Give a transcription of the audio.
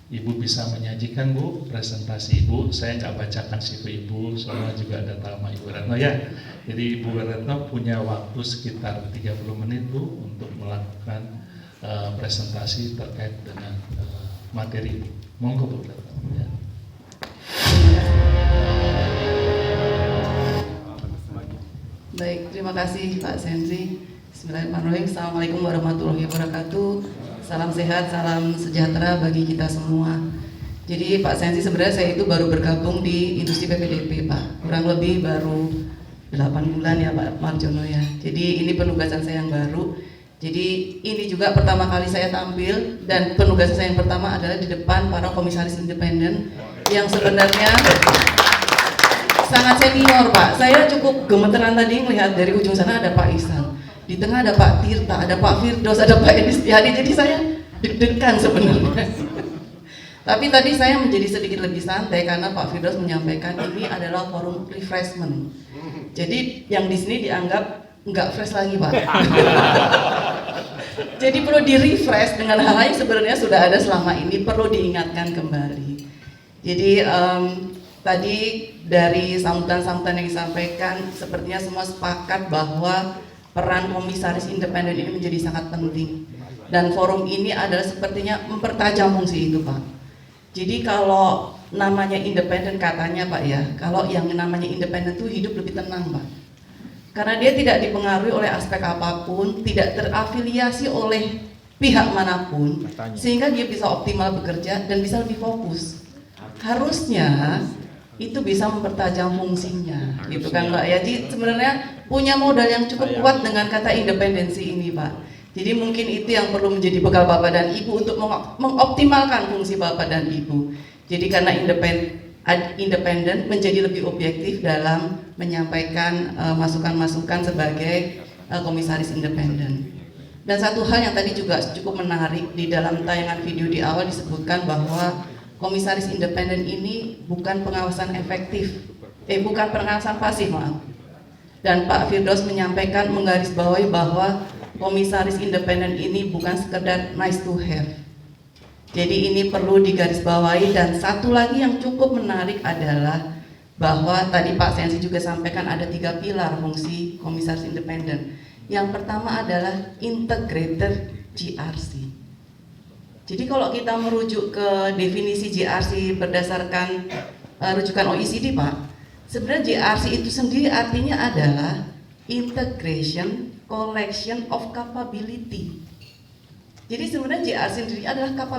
Ibu bisa menyajikan Bu presentasi Ibu. Saya nggak bacakan CV Ibu, soalnya juga ada nama Ibu Retno ya. Jadi Ibu Retno punya waktu sekitar 30 menit Bu untuk melakukan presentasi terkait dengan materi Ibu. Monggo Bu Retno. Ya. Baik, terima kasih Pak Sensi. Bismillahirrahmanirrahim. Assalamualaikum warahmatullahi wabarakatuh. Salam sehat, salam sejahtera bagi kita semua. Jadi Pak Sensi, sebenarnya saya itu baru bergabung di industri PPDP Pak. Kurang lebih baru 8 bulan ya Pak Marjono ya. Jadi ini penugasan saya yang baru. Jadi ini juga pertama kali saya tampil, dan penugasan saya yang pertama adalah di depan para komisaris independen yang sebenarnya sangat senior Pak. Saya cukup gemeteran tadi melihat dari ujung sana ada Pak Ihsan, di tengah ada Pak Tirta, ada Pak Firdaus, ada Pak Edi Setiadi. Jadi saya deg-degan sebenarnya. Tapi tadi saya menjadi sedikit lebih santai karena Pak Firdaus menyampaikan ini adalah forum refreshment. Jadi yang di sini dianggap nggak fresh lagi Pak. Jadi perlu di-refresh dengan hal yang sebenarnya sudah ada selama ini, perlu diingatkan kembali. Jadi tadi dari sambutan-sambutan yang disampaikan, sepertinya semua sepakat bahwa peran komisaris independen ini menjadi sangat penting. Dan forum ini adalah sepertinya mempertajam fungsi itu Pak. Jadi kalau namanya independen katanya Pak ya, kalau yang namanya independen itu hidup lebih tenang Pak. Karena dia tidak dipengaruhi oleh aspek apapun, tidak terafiliasi oleh pihak manapun, sehingga dia bisa optimal bekerja dan bisa lebih fokus. Harusnya itu bisa mempertajam fungsinya, gitu kan Pak ya. Jadi sebenarnya punya modal yang cukup kuat dengan kata independensi ini Pak. Jadi mungkin itu yang perlu menjadi bekal Bapak dan Ibu untuk mengoptimalkan fungsi Bapak dan Ibu. Jadi karena independen menjadi lebih objektif dalam menyampaikan masukan-masukan sebagai komisaris independen. Dan satu hal yang tadi juga cukup menarik, di dalam tayangan video di awal disebutkan bahwa komisaris independen ini bukan pengawasan efektif, bukan pengawasan pasif maaf. Dan Pak Firdaus menyampaikan, menggarisbawahi bahwa komisaris independen ini bukan sekedar nice to have. Jadi ini perlu digarisbawahi. Dan satu lagi yang cukup menarik adalah bahwa tadi Pak Sensi juga sampaikan ada 3 pilar fungsi komisaris independen. Yang pertama adalah integrated GRC. Jadi kalau kita merujuk ke definisi GRC berdasarkan rujukan OECD Pak, sebenarnya GRC itu sendiri artinya adalah integration collection of capability. Jadi sebenarnya GRC sendiri adalah capability.